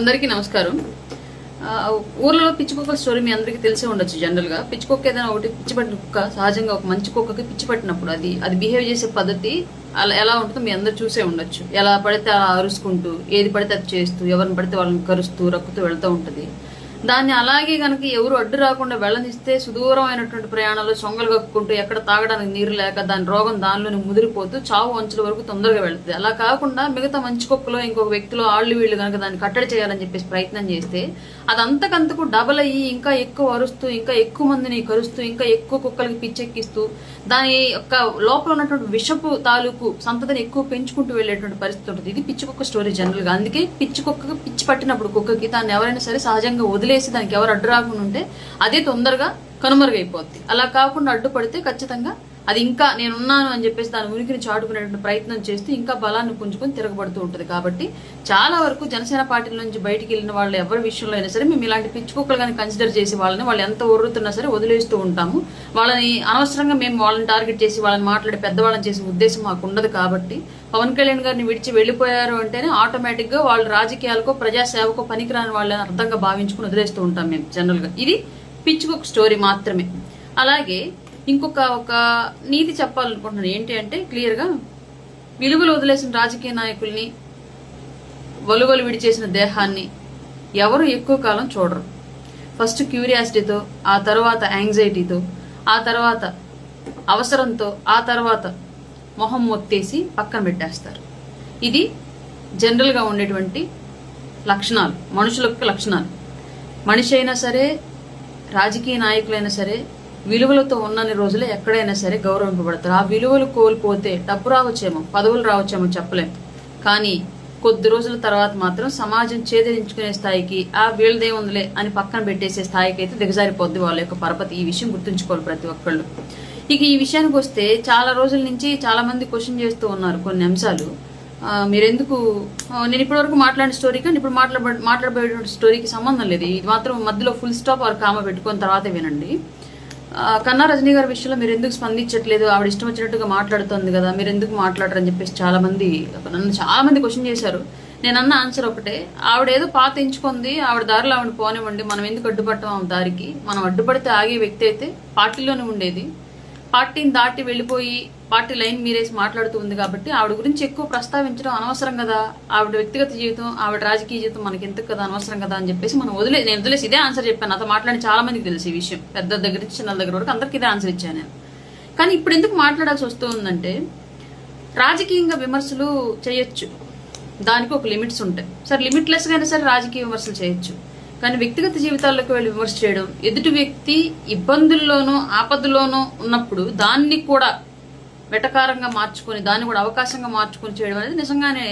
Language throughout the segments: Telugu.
అందరికీ నమస్కారం. ఊర్లలో పిచ్చి కుక్కల స్టోరీ మీ అందరికీ తెలిసే ఉండొచ్చు. జనరల్ గా పిచ్చి కుక్క ఏదైనా ఒకటి పిచ్చి పట్టిన కుక్క సహజంగా ఒక మంచి కుక్కకి పిచ్చి పట్టినప్పుడు అది బిహేవ్ చేసే పద్ధతి అలా ఎలా ఉంటుందో మీ అందరు చూసే ఉండొచ్చు. ఎలా పడితే అలా అరుచుకుంటూ ఏది పడితే అది చేస్తూ ఎవరిని పడితే వాళ్ళని కరుస్తూ రక్కుతూ వెళ్తూ ఉంటుంది. దాన్ని అలాగే కనుక ఎవరు అడ్డు రాకుండా వెళ్ళనిస్తే సుదూరమైనటువంటి ప్రయాణాలు సొంగలు కక్కుకుంటూ ఎక్కడ తాగడానికి నీరు లేక దాని రోగం దానిలోనే ముదిరిపోతూ చావు అంచుల వరకు తొందరగా వెళుతుంది. అలా కాకుండా మిగతా మంచి కుక్కలో ఇంకొక వ్యక్తిలో వీళ్ళు కనుక దాన్ని కట్టడి చేయాలని చెప్పేసి ప్రయత్నం చేస్తే అది అంతకంతకు డబల్ అయ్యి ఇంకా ఎక్కువ అరుస్తూ ఇంకా ఎక్కువ మందిని కరుస్తూ ఇంకా ఎక్కువ కుక్కలకి పిచ్చెక్కిస్తూ దాని యొక్క లోపల ఉన్నటువంటి విషపు తాలూకు సంతతిని ఎక్కువ పెంచుకుంటూ వెళ్ళేటువంటి పరిస్థితి ఉంటుంది. ఇది పిచ్చి కుక్క స్టోరీ జనరల్ గా. అందుకే పిచ్చి కుక్కకి పిచ్చి పట్టినప్పుడు కుక్కకి దాన్ని ఎవరైనా సరే సహజంగా వదిలేసి దానికి ఎవరు అడ్డు రాకుండా ఉంటే అదే తొందరగా కనుమరుగైపోద్ది. అలా కాకుండా అడ్డుపడితే ఖచ్చితంగా అది ఇంకా నేనున్నాను అని చెప్పేసి దాని ఉనికిని చాటుకునేటువంటి ప్రయత్నం చేస్తూ ఇంకా బలాన్ని పుంజుకొని తిరగబడుతూ ఉంటుంది. కాబట్టి చాలా వరకు జనసేన పార్టీల నుంచి బయటికి వెళ్ళిన వాళ్ళు ఎవరి విషయంలో అయినా సరే మేము ఇలాంటి పిచ్చి కుక్కలు కానీ కన్సిడర్ చేసి వాళ్ళని వాళ్ళు ఎంత ఒర్రుతున్నా సరే వదిలేస్తూ ఉంటాము. వాళ్ళని అనవసరంగా మేము వాళ్ళని టార్గెట్ చేసి వాళ్ళని మాట్లాడి పెద్దవాళ్ళని చేసే ఉద్దేశం మాకు ఉండదు. కాబట్టి పవన్ కళ్యాణ్ గారిని విడిచి వెళ్ళిపోయారు అంటేనే ఆటోమేటిక్ గా వాళ్ళు రాజకీయాలకో ప్రజాసేవకో పనికిరాని వాళ్ళని అర్థంగా భావించుకుని వదిలేస్తూ ఉంటాం మేము జనరల్ గా. ఇది పిచ్చి కుక్క స్టోరీ మాత్రమే. అలాగే ఒక నీతి చెప్పాలనుకుంటున్నాను. ఏంటి అంటే క్లియర్ గా విలువలు వదిలేసిన రాజకీయ నాయకుల్ని వలువలు విడిచేసిన దేహాన్ని ఎవరు ఎక్కువ కాలం చూడరు. ఫస్ట్ క్యూరియాసిటీతో, ఆ తర్వాత యాంగ్జైటీతో, ఆ తర్వాత అవసరంతో, ఆ తర్వాత మొహం మొత్తేసి పక్కన పెట్టేస్తారు. ఇది జనరల్ గా ఉండేటువంటి లక్షణాలు, మనుషుల యొక్క లక్షణాలు. మనిషి అయినా సరే రాజకీయ నాయకులైనా సరే విలువలతో ఉన్నన్ని రోజులే ఎక్కడైనా సరే గౌరవింపబడతారు. ఆ విలువలు కోల్పోతే డబ్బు రావచ్చేమో, పదవులు రావచ్చేమో చెప్పలేము. కానీ కొద్ది రోజుల తర్వాత మాత్రం సమాజం చేదరించుకునే స్థాయికి వీళ్ళదే ఉందిలే అని పక్కన పెట్టేసే స్థాయికి అయితే దిగజారిపోద్ది వాళ్ళ యొక్క పరపతి. ఈ విషయం గుర్తుంచుకోవాలి ప్రతి ఒక్కళ్ళు. ఇక ఈ విషయానికి వస్తే చాలా రోజుల నుంచి చాలా మంది క్వశ్చన్ చేస్తూ ఉన్నారు కొన్ని అంశాలు. మీరెందుకు నేను ఇప్పటివరకు మాట్లాడిన స్టోరీ కానీ ఇప్పుడు మాట్లాడబోయేటువంటి స్టోరీకి సంబంధం లేదు. ఇది మాత్రం మధ్యలో ఫుల్ స్టాప్ ఆర్ కామ పెట్టుకున్న తర్వాతే వినండి. కన్నా రజనీ గారి విషయంలో మీరు ఎందుకు స్పందించట్లేదు, ఆవిడ ఇష్టం వచ్చినట్టుగా మాట్లాడుతుంది కదా, మీరు ఎందుకు మాట్లాడరని చెప్పేసి నన్ను చాలా మంది క్వశ్చన్ చేశారు. నేను అన్న ఆన్సర్ ఒకటే, ఆవిడ ఏదో పాత ఎంచుకుంది, ఆవిడ దారిలో ఆవిడ పోనివ్వండి, మనం ఎందుకు అడ్డుపడతాం ఆమె దారికి. మనం అడ్డుపడితే ఆగే వ్యక్తి అయితే పార్టీలోనే ఉండేది. పార్టీని దాటి వెళ్ళిపోయి పార్టీ లైన్ మీరేసి మాట్లాడుతూ ఉంది కాబట్టి ఆవిడ గురించి ఎక్కువ ప్రస్తావించడం అనవసరం కదా. ఆవిడ వ్యక్తిగత జీవితం, ఆవిడ రాజకీయ జీవితం మనకి ఎందుకు కదా, అనవసరం కదా అని చెప్పేసి నేను వదిలేసి ఇదే ఆన్సర్ చెప్పాను. నాతో మాట్లాడి చాలా మందికి తెలుసు ఈ విషయం. పెద్ద దగ్గర నుంచి చిన్నల దగ్గర వరకు అందరికి ఇదే ఆన్సర్ ఇచ్చాను నేను. కానీ ఇప్పుడు ఎందుకు మాట్లాడాల్సి వస్తూ ఉందంటే, రాజకీయంగా విమర్శలు చేయొచ్చు, దానికి ఒక లిమిట్స్ ఉంటాయి. సరే లిమిట్లెస్ గా అయినా సరే రాజకీయ విమర్శలు చేయొచ్చు. కానీ వ్యక్తిగత జీవితాల్లోకి వెళ్ళి విమర్శ చేయడం, ఎదుటి వ్యక్తి ఇబ్బందుల్లోనూ ఆపదలోనూ ఉన్నప్పుడు దాన్ని కూడా వెటకారంగా మార్చుకొని దాన్ని కూడా అవకాశంగా మార్చుకొని చేయడం అనేది నిజంగానే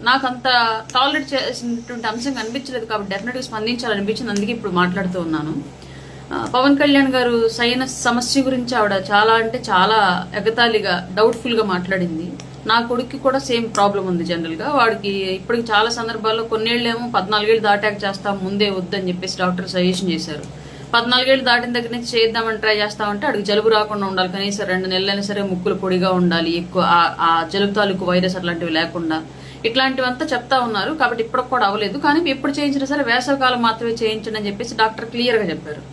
నాకు అంత టాలరేట్ చేసినటువంటి అంశంగా అనిపించలేదు. కాబట్టి డెఫినెట్గా స్పందించాలనిపించింది. అందుకే ఇప్పుడు మాట్లాడుతూ ఉన్నాను. పవన్ కళ్యాణ్ గారు సైనస్ సమస్య గురించి ఆవిడ చాలా అంటే చాలా ఎగతాళిగా డౌట్ఫుల్ గా మాట్లాడింది. నా కొడుక్కి కూడా సేమ్ ప్రాబ్లం ఉంది. జనరల్ గా వాడికి ఇప్పటికి చాలా సందర్భాల్లో కొన్నేళ్లేమో 14 ఏళ్ళు దాటాక చేస్తాం, ముందే వద్దని చెప్పేసి డాక్టర్ సజెషన్ చేశారు. 14 ఏళ్ళు దాటిన దగ్గర నుంచి చేద్దామని ట్రై చేస్తామంటే అడిగి జలుబు రాకుండా ఉండాలి, కనీసం 2 నెలలైనా సరే ముక్కులు పొడిగా ఉండాలి, ఎక్కువ ఆ జలుబు తాలూకు వైరస్ అట్లాంటివి లేకుండా, ఇట్లాంటివంతా చెప్తా ఉన్నారు. కాబట్టి ఇప్పటికి కూడా అవ్వలేదు. కానీ ఎప్పుడు చేయించినా సరే వేసవకాలం మాత్రమే చేయించండి అని చెప్పేసి డాక్టర్ క్లియర్ గా చెప్పారు.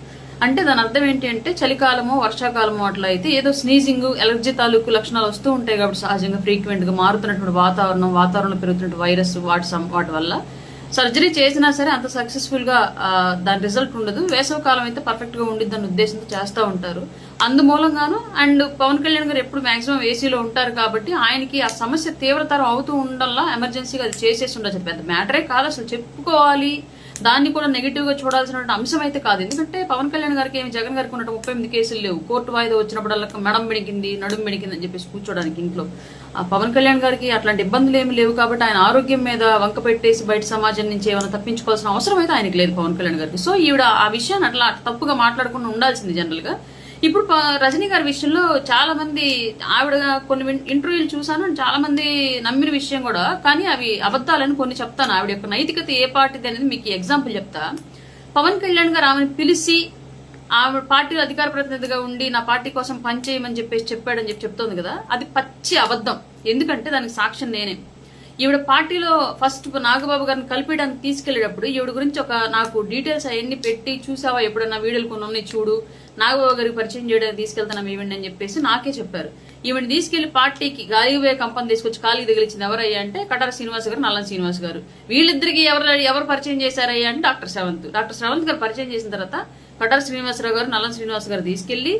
అంటే దాని అర్థం ఏంటి అంటే చలికాలమో వర్షాకాలమో అట్లా అయితే ఏదో స్నీజింగ్, ఎలర్జీ తాలూకు లక్షణాలు వస్తూ ఉంటాయి. కాబట్టి సహజంగా ఫ్రీక్వెంట్ గా మారుతున్నటువంటి వాతావరణంలో పెరుగుతున్నటువంటి వైరస్ వాటి వల్ల సర్జరీ చేసినా సరే అంత సక్సెస్ఫుల్ గా దాని రిజల్ట్ ఉండదు. వేసవకాలం అయితే పర్ఫెక్ట్ గా ఉండిద్ది అనే ఉద్దేశంతో చేస్తూ ఉంటారు. అందుమూలంగాను అండ్ పవన్ కళ్యాణ్ గారు ఎప్పుడు మాక్సిమం ఏసీలో ఉంటారు కాబట్టి ఆయనకి ఆ సమస్య తీవ్రతరం అవుతూ ఉండల్లా ఎమర్జెన్సీగా అది చేసేసి ఉండొచ్చు. పెద్ద మ్యాటరే కాదు అసలు, చెప్పుకోవాలి. దాన్ని కూడా నెగిటివ్ గా చూడాల్సిన అంశం అయితే కాదు. ఎందుకంటే పవన్ కళ్యాణ్ గారికి జగన్ గారికి ఉన్నట్టు 38 కేసులు లేవు. కోర్టు వాయిదా వచ్చినప్పుడల్లా మెడం మెడికింది, నడుము మెడికింది అని చెప్పేసి కూర్చోడానికి ఇంట్లో. పవన్ కళ్యాణ్ గారికి అట్లాంటి ఇబ్బందులు ఏమి లేవు. కాబట్టి ఆయన ఆరోగ్యం మీద వంక పెట్టేసి బయట సమాజం నుంచి ఏమైనా తప్పించుకోవాల్సిన అవసరం అయితే ఆయనకి లేదు పవన్ కళ్యాణ్ గారికి. సో ఈవిడ ఆ విషయాన్ని అట్లా తప్పుగా మాట్లాడకుండా ఉండాల్సింది జనరల్ గా. ఇప్పుడు రజనీ గారి విషయంలో చాలా మంది ఆవిడ కొన్ని ఇంటర్వ్యూలు చూసాను, చాలా మంది నమ్మిన విషయం కూడా. కానీ అవి అబద్ధాలని కొన్ని చెప్తాను. ఆవిడ యొక్క నైతికత ఏ పార్టీది అనేది మీకు ఎగ్జాంపుల్ చెప్తా. పవన్ కళ్యాణ్ గారు ఆమెను పిలిచి ఆమె పార్టీ అధికార ప్రతినిధిగా ఉండి నా పార్టీ కోసం పనిచేయమని చెప్పేసి చెప్పాడని చెప్తోంది కదా, అది పచ్చి అబద్ధం. ఎందుకంటే దానికి సాక్ష్యం నేనే. ఈవిడ పార్టీలో ఫస్ట్ నాగబాబు గారిని కలిపేయడానికి తీసుకెళ్లేటప్పుడు ఈవిడ గురించి నాకు డీటెయిల్స్ అవన్నీ పెట్టి, చూసావా ఎప్పుడన్నా వీడియోలు కొన్ని ఉన్నాయి చూడు, నాగబాబు గారికి పరిచయం చేయడానికి తీసుకెళ్తాను ఈవెంట్ అని చెప్పేసి నాకే చెప్పారు. ఈవెంట్ తీసుకెళ్లి పార్టీకి గాలికి పోయే కంపెనీ తీసుకొచ్చి కాలికి తగిలించింది ఎవరయ్యా అంటే కటార శ్రీనివాస్ గారు, నల్లని శ్రీనివాస్ గారు. వీళ్ళిద్దరికి ఎవరు పరిచయం చేశారయ్యా అంటే డాక్టర్ శ్రవంత్ గారు పరిచయం చేసిన తర్వాత కటార శ్రీనివాసరావు గారు, నల్లని శ్రీనివాస్ గారు తీసుకెళ్లి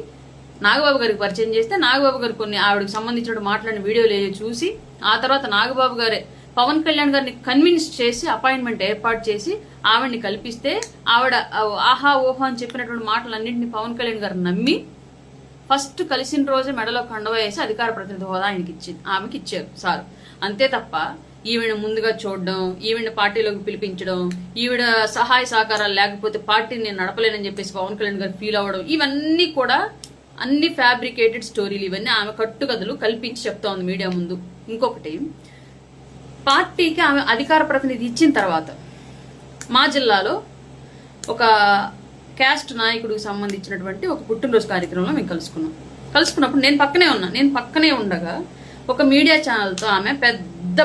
నాగబాబు గారికి పరిచయం చేస్తే నాగబాబు గారు కొన్ని ఆవిడకి సంబంధించిన మాట్లాడిన వీడియోలు చూసి ఆ తర్వాత నాగబాబు గారే పవన్ కళ్యాణ్ గారిని కన్విన్స్ చేసి అపాయింట్మెంట్ ఏర్పాటు చేసి ఆవిడని కల్పిస్తే ఆవిడ ఆహా ఓహో అని చెప్పినటువంటి మాటలన్నింటినీ పవన్ కళ్యాణ్ గారు నమ్మి ఫస్ట్ కలిసిన రోజే మెడలో కండువా వేసి అధికార ప్రతినిధి హోదా ఆమెకి ఇచ్చారు సార్. అంతే తప్ప ఈవిడ ముందుగా చూడడం, ఈవిడ పార్టీలోకి పిలిపించడం, ఈవిడ సహాయ సహకారాలు లేకపోతే పార్టీని నేను నడపలేనని చెప్పేసి పవన్ కళ్యాణ్ గారు ఫీల్ అవ్వడం, ఇవన్నీ కూడా అన్ని ఫ్యాబ్రికేటెడ్ స్టోరీలు. ఇవన్నీ ఆమె కట్టుకథలు కల్పించి చెప్తా ఉంది మీడియా ముందు. ఇంకొకటి, పార్టీకి ఆమె అధికార ప్రతినిధి ఇచ్చిన తర్వాత మా జిల్లాలో ఒక క్యాస్ట్ నాయకుడికి సంబంధించినటువంటి ఒక పుట్టినరోజు కార్యక్రమంలో మేము కలుసుకున్నప్పుడు నేను పక్కనే ఉండగా ఒక మీడియా ఛానల్తో ఆమె పెద్ద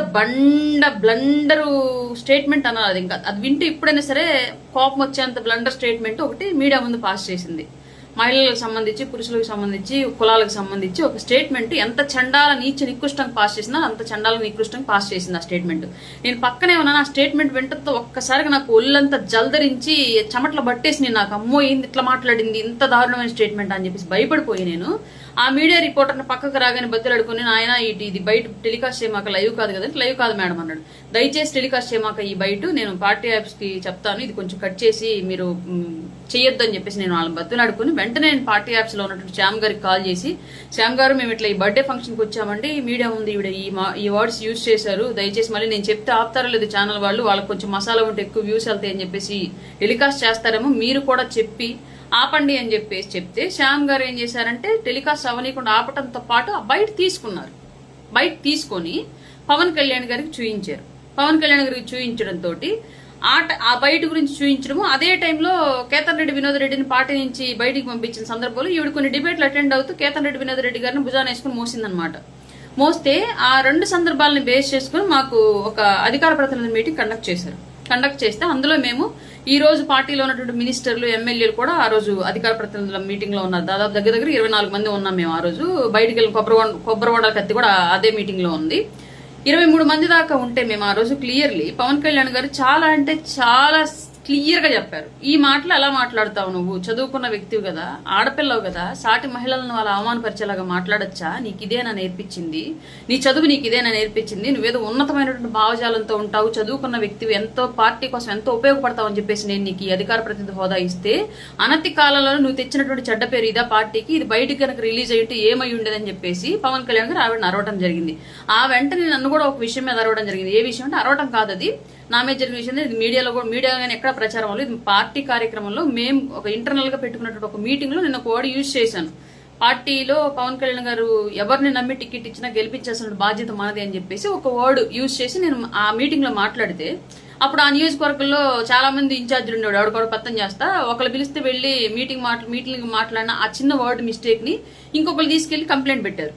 బ్లండరు స్టేట్మెంట్ అన్నారు. అది ఇంకా అది వింటూ ఇప్పుడైనా సరే కోపం వచ్చేంత బ్లండర్ స్టేట్మెంట్ ఒకటి మీడియా ముందు పాస్ చేసింది. మహిళలకు సంబంధించి, పురుషులకు సంబంధించి, కులాలకు సంబంధించి ఒక స్టేట్మెంట్ ఎంత చండాల నికృష్టంగా పాస్ చేసిందో అంత చండాల నికృష్టంగా పాస్ చేసింది ఆ స్టేట్మెంట్. నేను పక్కనే ఉన్నాను. ఆ స్టేట్మెంట్ వెంటతో ఒక్కసారిగా నాకు ఒళ్ళంతా జల్దరించి చెమట్లు పట్టేసి నేను నాకు అమ్మో ఏంది ఇట్లా మాట్లాడింది, ఇంత దారుణమైన స్టేట్మెంట్ అని చెప్పేసి భయపడిపోయి నేను ఆ మీడియా రిపోర్టర్ని పక్కకు రాగానే బతులాడుకుని ఆయన ఇది బయట టెలికాస్ట్ చేయమాక, లైవ్ కాదు కదంటే లైవ్ కాదు మేడం అన్నాడు. దయచేసి టెలికాస్ట్ చేయమాక ఈ బయట, నేను పార్టీ యాప్స్కి చెప్తాను, ఇది కొంచెం కట్ చేసి మీరు చేయొద్దు అని చెప్పేసి నేను వాళ్ళని బతులాడుకుని వెంటనే నేను పార్టీ యాప్స్లో ఉన్నటువంటి శ్యామ్ గారికి కాల్ చేసి, శ్యామ్ గారు మేము ఇట్లా ఈ బర్త్డే ఫంక్షన్కి వచ్చామండి, మీడియా ఉంది ఈవిడ ఈ వర్డ్స్ యూజ్ చేశారు, దయచేసి మళ్ళీ నేను చెప్తే ఆపుతారో లేదు ఛానల్ వాళ్ళకి కొంచెం మసాలా ఉంటే ఎక్కువ వ్యూస్ వెళ్తాయి అని చెప్పేసి టెలికాస్ట్ చేస్తారేమో, మీరు కూడా చెప్పి ఆపండి అని చెప్పేసి చెప్తే శ్యామ్ గారు ఏం చేశారంటే టెలికాస్ట్ అవ్వనీయకుండా ఆపటంతో పాటు బయట తీసుకొని పవన్ కళ్యాణ్ గారికి చూయించారు. పవన్ కళ్యాణ్ గారికి చూయించడంతో ఆ బయట గురించి చూయించడము, అదే టైంలో కేతన్ రెడ్డి వినోద్ రెడ్డిని పార్టీ నుంచి బయటికి పంపించిన సందర్భంలో ఈవిడ కొన్ని డిబేట్లు అటెండ్ అవుతూ కేతన్ రెడ్డి వినోద్ రెడ్డి గారిని భుజాన వేసుకుని మోసిందనమాట. మోస్తే ఆ రెండు సందర్భాలను బేస్ చేసుకుని మాకు ఒక అధికార ప్రతినిధి మీటింగ్ కండక్ట్ చేస్తే అందులో మేము ఈ రోజు పార్టీలో ఉన్నటువంటి మినిస్టర్లు, ఎమ్మెల్యేలు కూడా ఆ రోజు అధికార ప్రతినిధుల మీటింగ్ లో ఉన్నారు. దాదాపు దగ్గర 24 మంది ఉన్నాం మేము ఆ రోజు. బయటికి వెళ్ళి కొబ్బరివాడల కత్తి కూడా అదే మీటింగ్ లో ఉంది. 23 మంది దాకా ఉంటే మేము ఆ రోజు క్లియర్లీ పవన్ కళ్యాణ్ గారు చాలా అంటే చాలా క్లియర్ గా చెప్పారు, ఈ మాటలు ఎలా మాట్లాడతావు, నువ్వు చదువుకున్న వ్యక్తివి కదా, ఆడపిల్లవు కదా, సాటి మహిళలను వాళ్ళ అవమానపరిచేలాగా మాట్లాడచ్చా, నీకు ఇదేనా నేర్పించింది, నీ చదువు నీకు ఇదేనా నేర్పించింది, నువ్వేదో ఉన్నతమైనటువంటి భావజాలంతో ఉంటావు, చదువుకున్న వ్యక్తివి, ఎంతో పార్టీ కోసం ఎంతో ఉపయోగపడతావు అని చెప్పేసి నేను నీకు ఈ అధికార ప్రతినిధి హోదా ఇస్తే అనతి కాలంలో నువ్వు తెచ్చినటువంటి చెడ్డ పేరు ఇదా పార్టీకి, ఇది బయటికి కనుక రిలీజ్ అయ్యింటే ఏమై ఉండేదని చెప్పేసి పవన్ కళ్యాణ్ గారు ఆవిడని అరవడం జరిగింది. ఆ వెంటనే నన్ను కూడా ఒక విషయం మీద అరవడం జరిగింది. ఏ విషయం అంటే అరవడం కాదు, అది నా మీద జరిగిన విషయం. ఇది మీడియాలో కూడా, మీడియా కానీ ఎక్కడ ప్రచారం వల్ల, ఇది పార్టీ కార్యక్రమంలో మేము ఒక ఇంటర్నల్ గా పెట్టుకున్నటువంటి ఒక మీటింగ్ లో నేను ఒక వర్డ్ యూజ్ చేశాను. పార్టీలో పవన్ కళ్యాణ్ గారు ఎవరిని నమ్మి టికెట్ ఇచ్చినా గెలిపించాల్సిన బాధ్యత మనది అని చెప్పేసి ఒక వర్డ్ యూజ్ చేసి నేను ఆ మీటింగ్ లో మాట్లాడితే, అప్పుడు ఆ నియోజకవర్గంలో చాలా మంది ఇన్ఛార్జీలు ఉండేవాడు, ఎవడు కూడా పత్తం చేస్తా, ఒకళ్ళు పిలిస్తే వెళ్ళి మీటింగ్ మాట్లాడిన ఆ చిన్న వర్డ్ మిస్టేక్ ని ఇంకొకరు తీసుకెళ్లి కంప్లైంట్ పెట్టారు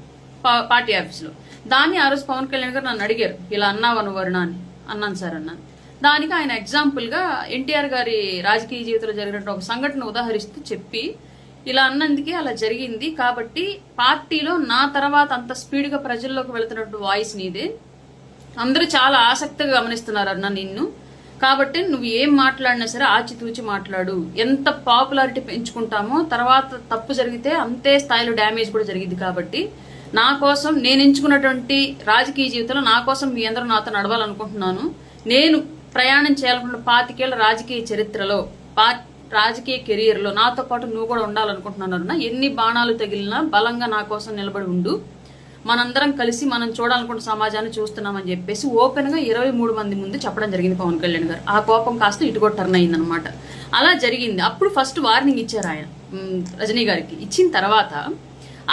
పార్టీ ఆఫీస్ లో. దాన్ని ఆ రోజు పవన్ కళ్యాణ్ గారు నన్ను అడిగారు, ఇలా అన్నావా నువ్వు వరుణ అని. అన్నాను సార్ అన్నాను. దానికి ఆయన ఎగ్జాంపుల్ గా ఎన్టీఆర్ గారి రాజకీయ జీవితంలో జరిగినట్టు ఒక సంఘటన ఉదాహరిస్తూ చెప్పి, ఇలా అన్నందుకే అలా జరిగింది కాబట్టి పార్టీలో నా తర్వాత అంత స్పీడ్ గా ప్రజల్లోకి వెళ్తున్నట్టు వాయిస్ నీదే, అందరూ చాలా ఆసక్తిగా గమనిస్తున్నారు అన్న నిన్ను, కాబట్టి నువ్వు ఏం మాట్లాడినా సరే ఆచితూచి మాట్లాడు, ఎంత పాపులారిటీ పెంచుకుంటామో తర్వాత తప్పు జరిగితే అంతే స్థాయిలో డ్యామేజ్ కూడా జరిగింది, కాబట్టి నా కోసం నేను ఎంచుకున్నటువంటి రాజకీయ జీవితంలో నా కోసం మీ అందరూ నాతో నడవాలనుకుంటున్నాను, నేను ప్రయాణం చేయాలనుకున్న 25 ఏళ్ల రాజకీయ చరిత్రలో, రాజకీయ కెరీర్ లో నాతో పాటు నువ్వు కూడా ఉండాలనుకుంటున్నాను, ఎన్ని బాణాలు తగిలినా బలంగా నా కోసం నిలబడి ఉండు, మనందరం కలిసి మనం చూడాలనుకున్న సమాజాన్ని చూస్తున్నామని చెప్పేసి ఓపెన్ గా 23 మంది ముందు చెప్పడం జరిగింది పవన్ కళ్యాణ్ గారు. ఆ కోపం కాస్త ఇటు కూడా టర్న్ అయింది అనమాట. అలా జరిగింది. అప్పుడు ఫస్ట్ వార్నింగ్ ఇచ్చారు ఆయన రజనీ గారికి. ఇచ్చిన తర్వాత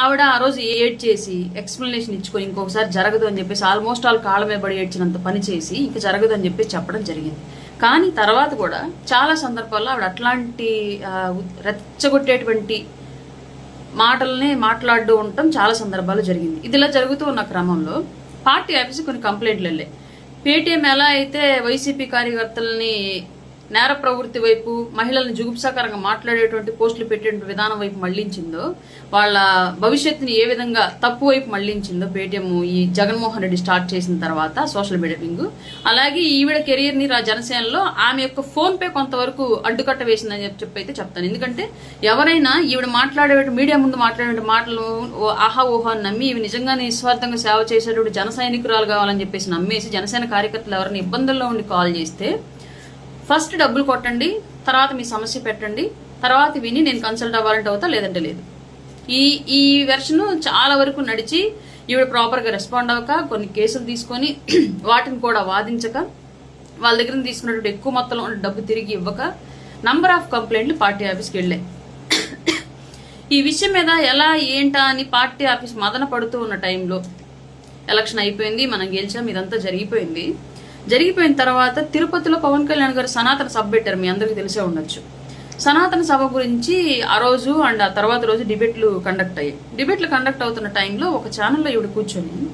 ఆవిడ ఆ రోజు ఏడ్ చేసి ఎక్స్ప్లెనేషన్ ఇచ్చుకొని ఇంకొకసారి జరగదు అని చెప్పేసి ఆల్మోస్ట్ ఆల్ కాళ్ళ మీద పడి ఏడ్చినంత పని చేసి ఇంకా జరగదు అని చెప్పేసి చెప్పడం జరిగింది. కానీ తర్వాత కూడా చాలా సందర్భాల్లో ఆవిడ అట్లాంటి రెచ్చగొట్టేటువంటి మాటలనే మాట్లాడుతూ ఉండటం చాలా సందర్భాలు జరిగింది. ఇది ఇలా జరుగుతూ ఉన్న క్రమంలో పార్టీ ఆఫీస్ కొన్ని కంప్లైంట్లు వెళ్ళాయి. పేటీఎం ఎలా అయితే వైసీపీ కార్యకర్తలని నేర ప్రవృత్తి వైపు, మహిళల్ని జుగుప్సాకరంగా మాట్లాడేటువంటి పోస్టులు పెట్టేటువంటి విధానం వైపు మళ్లించిందో, వాళ్ళ భవిష్యత్తుని ఏ విధంగా తప్పు వైపు మళ్లించిందో పేటీఎం ఈ జగన్మోహన్ రెడ్డి స్టార్ట్ చేసిన తర్వాత సోషల్ మీడియా, అలాగే ఈవిడ కెరియర్ ని జనసేనలో ఆమె యొక్క ఫోన్ పే కొంతవరకు అడ్డుకట్ట వేసిందని చెప్పి అయితే చెప్తాను. ఎందుకంటే ఎవరైనా ఈవిడ మాట్లాడే మీడియా ముందు మాట్లాడే మాటలు ఆహా ఊహా అని నమ్మి ఇవి నిజంగా నిస్వార్థంగా సేవ చేసేటువంటి జన సైనికురాలు కావాలని చెప్పేసి నమ్మేసి జనసేన కార్యకర్తలు ఎవరైనా ఇబ్బందుల్లో ఉండి కాల్ చేస్తే ఫస్ట్ డబ్బులు కొట్టండి, తర్వాత మీ సమస్య పెట్టండి, తర్వాత విని నేను కన్సల్ట్ అవ్వాలంటే అవుతా, లేదంటే లేదు. ఈ వెర్షన్ చాలా వరకు నడిచి ఈవిడ ప్రాపర్గా రెస్పాండ్ అవ్వక కొన్ని కేసులు తీసుకొని వాటిని కూడా వాదించక వాళ్ళ దగ్గర తీసుకున్నటువంటి ఎక్కువ మొత్తంలో డబ్బు తిరిగి ఇవ్వక నంబర్ ఆఫ్ కంప్లైంట్లు పార్టీ ఆఫీస్కి వెళ్ళాయి. ఈ విషయం మీద ఎలా ఏంటా అని పార్టీ ఆఫీస్ మదన పడుతూ ఉన్న టైంలో ఎలక్షన్ అయిపోయింది, మనం గెలిచాం, ఇదంతా జరిగిపోయిన తర్వాత తిరుపతిలో పవన్ కళ్యాణ్ గారు సనాతన సభ పెట్టారు. మీ అందరికీ తెలిసే ఉండొచ్చు. సనాతన సభ గురించి ఆ రోజు అండ్ ఆ తర్వాత రోజు డిబేట్లు కండక్ట్ అవుతున్న టైంలో ఒక ఛానల్లో ఈవిడ కూర్చొని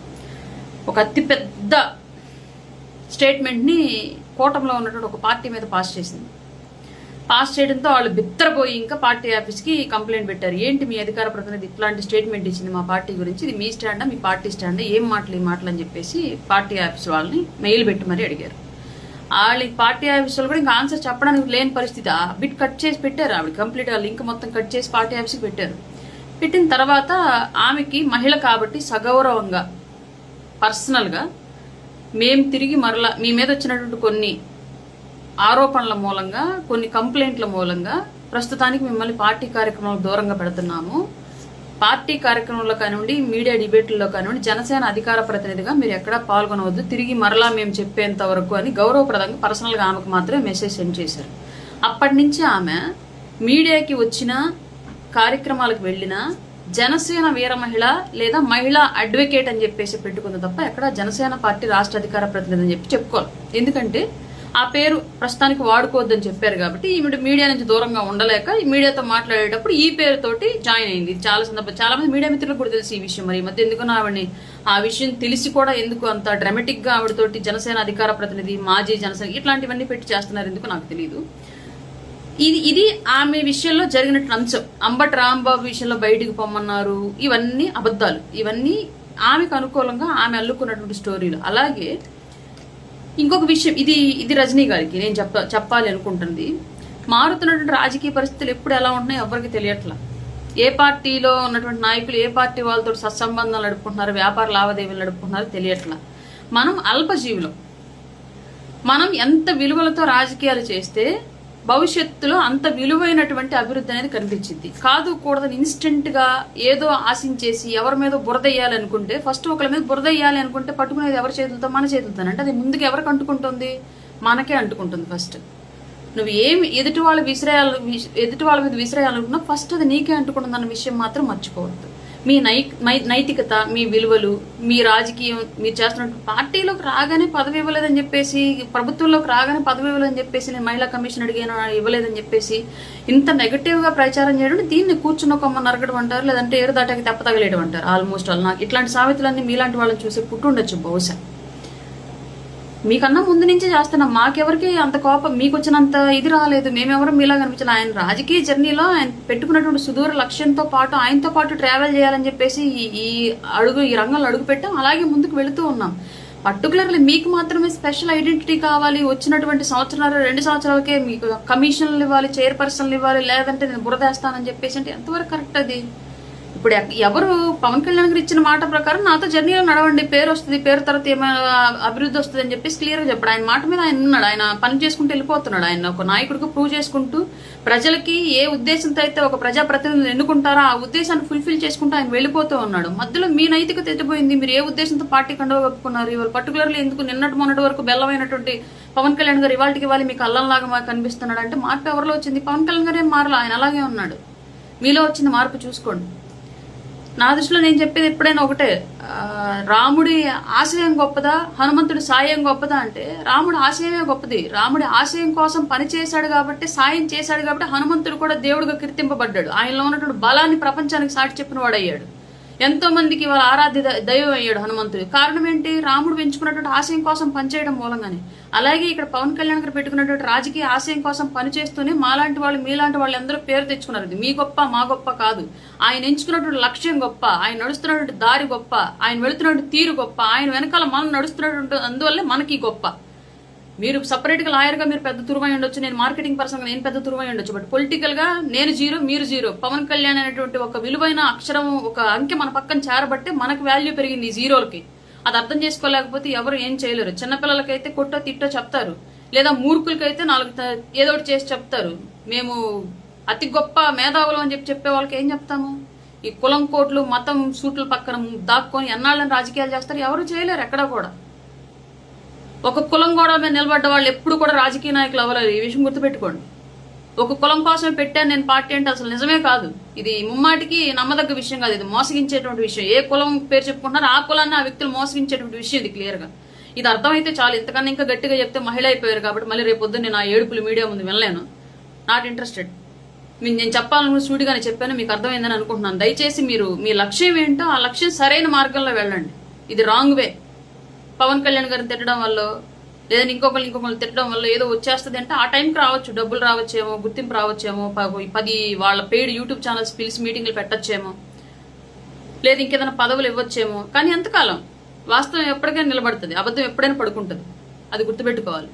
ఒక అతిపెద్ద స్టేట్మెంట్ని కూటమిలో ఉన్నటువంటి ఒక పార్టీ మీద పాస్ చేయడంతో వాళ్ళు బిత్తరపోయి ఇంకా పార్టీ ఆఫీస్కి కంప్లైంట్ పెట్టారు. ఏంటి మీ అధికార ప్రతినిధి ఇట్లాంటి స్టేట్మెంట్ ఇచ్చింది మా పార్టీ గురించి, ఇది మీ స్టాండా, మీ పార్టీ స్టాండా, ఏం మాటలు ఈ మాటలు అని చెప్పేసి పార్టీ ఆఫీస్ వాళ్ళని మెయిల్ పెట్టి మరీ అడిగారు. వాళ్ళకి పార్టీ ఆఫీస్ వాళ్ళు కూడా ఇంకా ఆన్సర్ చెప్పడానికి లేని పరిస్థితి. ఆ బిట్ కట్ చేసి పెట్టారు. ఆవిడ కంప్లీట్గా లింక్ మొత్తం కట్ చేసి పార్టీ ఆఫీస్కి పెట్టిన తర్వాత ఆమెకి మహిళ కాబట్టి సగౌరవంగా పర్సనల్గా మేము తిరిగి మరలా మీ మీద వచ్చినటువంటి కొన్ని ఆరోపణల మూలంగా, కొన్ని కంప్లైంట్ల మూలంగా ప్రస్తుతానికి మిమ్మల్ని పార్టీ కార్యక్రమాలకు దూరంగా పెడుతున్నాము. పార్టీ కార్యక్రమంలో కానివ్వండి, మీడియా డిబేట్లలో కానివ్వండి, జనసేన అధికార ప్రతినిధిగా మీరు ఎక్కడా పాల్గొనవద్దు, తిరిగి మరలా మేము చెప్పేంత వరకు అని గౌరవప్రదంగా పర్సనల్గా ఆమెకు మాత్రమే మెసేజ్ సెండ్ చేశారు. అప్పటి నుంచి ఆమె మీడియాకి వచ్చిన కార్యక్రమాలకు వెళ్ళినా జనసేన వీర మహిళ లేదా మహిళా అడ్వకేట్ అని చెప్పేసి పెట్టుకుంది తప్ప ఎక్కడ జనసేన పార్టీ రాష్ట్ర అధికార ప్రతినిధి అని చెప్పుకోవాలి. ఎందుకంటే ఆ పేరు ప్రస్తుతానికి వాడుకోవద్దని చెప్పారు కాబట్టి ఈమె మీడియా నుంచి దూరంగా ఉండలేక ఈ మీడియాతో మాట్లాడేటప్పుడు ఈ పేరుతోటి జాయిన్ అయింది. చాలా సందర్భాలు చాలా మంది మీడియా మిత్రులకు కూడా తెలిసి ఈ విషయం. మరి ఈ మధ్య ఎందుకన్నా ఆవిడని ఆ విషయం తెలిసి కూడా ఎందుకు అంత డ్రామాటిక్ గా ఆవిడతోటి జనసేన అధికార ప్రతినిధి, మాజీ జనసేన ఇట్లాంటివన్నీ పెట్టి చేస్తున్నారు ఎందుకు నాకు తెలియదు. ఇది ఆమె విషయంలో జరిగినట్టు అంశం. అంబటి రాంబాబు విషయంలో బయటికి పొమ్మన్నారు, ఇవన్నీ అబద్ధాలు. ఇవన్నీ ఆమెకు అనుకూలంగా ఆమె అల్లుకున్నటువంటి స్టోరీలు. అలాగే ఇంకొక విషయం, ఇది రజనీ గారికి నేను చెప్పాలి అనుకుంటుంది. మారుతున్నటువంటి రాజకీయ పరిస్థితులు ఎప్పుడు ఎలా ఉంటున్నాయో ఎవరికి తెలియట్లా. ఏ పార్టీలో ఉన్నటువంటి నాయకులు ఏ పార్టీ వాళ్ళతో సత్సంబంధాలు నడుపుకుంటున్నారు, వ్యాపార లావాదేవీలు నడుపుకుంటున్నారో తెలియట్లా. మనం అల్పజీవులం. మనం ఎంత విలువలతో రాజకీయాలు చేస్తే భవిష్యత్తులో అంత విలువైనటువంటి అభివృద్ధి అనేది కనిపించింది. కాదు కూడదని ఇన్స్టెంట్ గా ఏదో ఆశించేసి ఎవరి మీద బురద వేయాలి అనుకుంటే, ఫస్ట్ ఒకరి మీద బురద వేయాలి అనుకుంటే పట్టుకునేది ఎవరి చేతులతో? మన చేతులతో. అంటే అది ముందుకు ఎవరికి అంటుకుంటుంది? మనకే అంటుకుంటుంది. ఫస్ట్ నువ్వు ఏమి ఎదుటి వాళ్ళ మీద విసిరేయాలనుకున్నా ఫస్ట్ అది నీకే అంటుకుంటుంది అన్న విషయం మాత్రం మర్చిపోవద్దు. మీ నైతికత, మీ విలువలు, మీ రాజకీయం, మీరు చేస్తున్న పార్టీలోకి రాగానే పదవి ఇవ్వలేదని చెప్పేసి, ప్రభుత్వంలోకి రాగానే పదవి ఇవ్వలేదని చెప్పేసి, నేను మహిళా కమిషన్ అడిగాను ఇవ్వలేదని చెప్పేసి ఇంత నెగటివ్ గా ప్రచారం చేయడం దీన్ని కూర్చున్న కొమ్మ నరగడం అంటారు, లేదంటే ఏరు దాటాకి తెప్ప తగలేయడం అంటారు. ఆల్మోస్ట్ వాళ్ళు నాకు ఇట్లాంటి సామెతలన్నీ మీలాంటి వాళ్ళని చూసి పుట్టుండొచ్చు బహుశా. మీకన్నా ముందు నుంచి చేస్తున్నాం, మాకెవరికి అంత కోపం మీకు వచ్చినంత ఇది రాలేదు, మేమెవరం మీలా కనిపించాలి. ఆయన రాజకీయ జర్నీలో ఆయన పెట్టుకున్నటువంటి సుదూర లక్ష్యంతో పాటు ఆయనతో పాటు ట్రావెల్ చేయాలని చెప్పేసి ఈ రంగంలో అడుగు పెట్టాం. అలాగే ముందుకు వెళుతూ ఉన్నాం. పర్టికులర్లీ మీకు మాత్రమే స్పెషల్ ఐడెంటిటీ కావాలి, వచ్చినటువంటి 2 సంవత్సరాలకే మీకు కమిషన్లు ఇవ్వాలి, చైర్పర్సన్లు ఇవ్వాలి, లేదంటే నేను బురదేస్తానని చెప్పేసి అంటే ఎంతవరకు కరెక్ట్ అది? ఇప్పుడు ఎవరు పవన్ కళ్యాణ్ గారు ఇచ్చిన మాట ప్రకారం నాతో జర్నీలో నడవండి, పేరు వస్తుంది, పేరు తర్వాత ఏమైనా అభివృద్ధి వస్తుంది అని చెప్పేసి క్లియర్ గా చెప్పాడు. ఆయన మాట మీద ఆయన ఉన్నాడు, ఆయన పని చేసుకుంటూ వెళ్ళిపోతున్నాడు. ఆయన ఒక నాయకుడిగా ప్రూవ్ చేసుకుంటూ ప్రజలకి ఏ ఉద్దేశంతో అయితే ఒక ప్రజాప్రతినిధులు ఎన్నుకుంటారో ఆ ఉద్దేశాన్ని ఫుల్ఫిల్ చేసుకుంటూ ఆయన వెళ్ళిపోతూ ఉన్నాడు. మధ్యలో మీ నైతికత ఎత్తిపోయింది. మీరు ఏ ఉద్దేశంతో పార్టీ కండవ కప్పుకున్నారు? ఇవాళ పర్టికులర్లీ ఎందుకు మొన్నటి వరకు బెల్లమైనటువంటి పవన్ కళ్యాణ్ గారు ఇవాళకి ఇవ్వాలి మీకు అల్లంలాగా మాకు కనిపిస్తున్నాడు అంటే మార్పు ఎవరిలో వచ్చింది? పవన్ కళ్యాణ్ గారు ఏం మారలా, ఆయన అలాగే ఉన్నాడు. మీలో వచ్చిన మార్పు చూసుకోండి. నా దృష్టిలో నేను చెప్పేది ఎప్పుడైనా ఒకటే, రాముడి ఆశయం గొప్పదా, హనుమంతుడి సాయం గొప్పదా అంటే రాముడి ఆశయమే గొప్పది. రాముడి ఆశయం కోసం పని చేశాడు కాబట్టి, సాయం చేశాడు కాబట్టి హనుమంతుడు కూడా దేవుడిగా కీర్తింపబడ్డాడు. ఆయనలో ఉన్నటువంటి బలాన్ని ప్రపంచానికి సాటి చెప్పిన వాడు అయ్యాడు. ఎంతో మందికి వాళ్ళ ఆరాధ్య దైవం అయ్యాడు హనుమంతుడు. కారణం ఏంటి? రాముడు పెంచుకున్నటువంటి ఆశయం కోసం పనిచేయడం మూలంగానే. అలాగే ఇక్కడ పవన్ కళ్యాణ్ గారు పెట్టుకున్నటువంటి రాజకీయ ఆశయం కోసం పనిచేస్తూనే మాలాంటి వాళ్ళు మీలాంటి వాళ్ళు అందరూ పేరు తెచ్చుకున్నారు. ఇది మీ గొప్ప మా గొప్ప కాదు. ఆయన ఎంచుకున్నటువంటి లక్ష్యం గొప్ప, ఆయన నడుస్తున్నటువంటి దారి గొప్ప, ఆయన వెళుతున్నటువంటి తీరు గొప్ప, ఆయన వెనకాల మనం నడుస్తున్నటువంటి అందువల్లే మనకి గొప్ప. మీరు సపరేట్గా లాయర్గా మీరు పెద్ద తురుమై ఉండొచ్చు, నేను మార్కెటింగ్ పర్సన్గా నేను పెద్ద తురుమై ఉండొచ్చు, బట్ పొలిటికల్గా నేను జీరో మీరు జీరో. పవన్ కళ్యాణ్ అనేటువంటి ఒక విలువైన అక్షరం, ఒక అంకె మన పక్కన చేరబట్టే మనకు వాల్యూ పెరిగింది ఈ జీరోలకి. అది అర్థం చేసుకోలేకపోతే ఎవరు ఏం చేయలేరు. చిన్నపిల్లలకైతే కొట్టో తిట్టో చెప్తారు, లేదా మూర్ఖులకైతే ఏదో ఒకటి చేసి చెప్తారు. మేము అతి గొప్ప మేధావులు అని చెప్పే వాళ్ళకి ఏం చెప్తాము? ఈ కులం కోట్లు మతం సూట్ల పక్కన దాక్కొని ఎన్నాళ్ళని రాజకీయాలు చేస్తారు? ఎవరు చేయలేరు ఎక్కడా కూడా. ఒక కులం కూడా మీద నిలబడ్డ వాళ్ళు ఎప్పుడు కూడా రాజకీయ నాయకులు అవ్వలేరు. ఈ విషయం గుర్తుపెట్టుకోండి. ఒక కులం కోసమే పెట్టాను నేను పార్టీ అంటే అసలు నిజమే కాదు. ఇది ముమ్మాటికి నమ్మదగ్గ విషయం కాదు. ఇది మోసగించేటువంటి విషయం. ఏ కులం పేరు చెప్పుకుంటున్నారో ఆ కులాన్ని ఆ వ్యక్తులు మోసగించేటువంటి విషయం ఇది క్లియర్గా. ఇది అర్థమైతే చాలు. ఇంతకన్నా ఇంకా గట్టిగా చెప్తే మహిళ అయిపోయారు కాబట్టి మళ్ళీ రేపు పొద్దున్న నేను ఆ ఏడుపులు మీడియా ముందు వినలేను. Not interested. నేను చెప్పాలనుకున్న స్టూడియోగానే చెప్పాను, మీకు అర్థమైందని అనుకుంటున్నాను. దయచేసి మీరు మీ లక్ష్యం ఏంటో ఆ లక్ష్యం సరైన మార్గంలో వెళ్ళండి. ఇది రాంగ్ వే. పవన్ కళ్యాణ్ గారిని తిట్టడం వల్ల లేదా ఇంకొకళ్ళు తిట్టడం వల్ల ఏదో వచ్చేస్తుంది అంటే ఆ టైంకి రావచ్చు, డబ్బులు రావచ్చేమో, గుర్తింపు రావచ్చేమో, 10 వాళ్ళ పెయిడ్ యూట్యూబ్ ఛానల్స్ పిలిచి మీటింగ్లు పెట్టచ్చేమో, లేదా ఇంకేదైనా పదవులు ఇవ్వచ్చేమో. కానీ ఎంతకాలం? వాస్తవం ఎప్పటికైనా నిలబడుతుంది, అబద్ధం ఎప్పుడైనా పడుకుంటుంది. అది గుర్తుపెట్టుకోవాలి.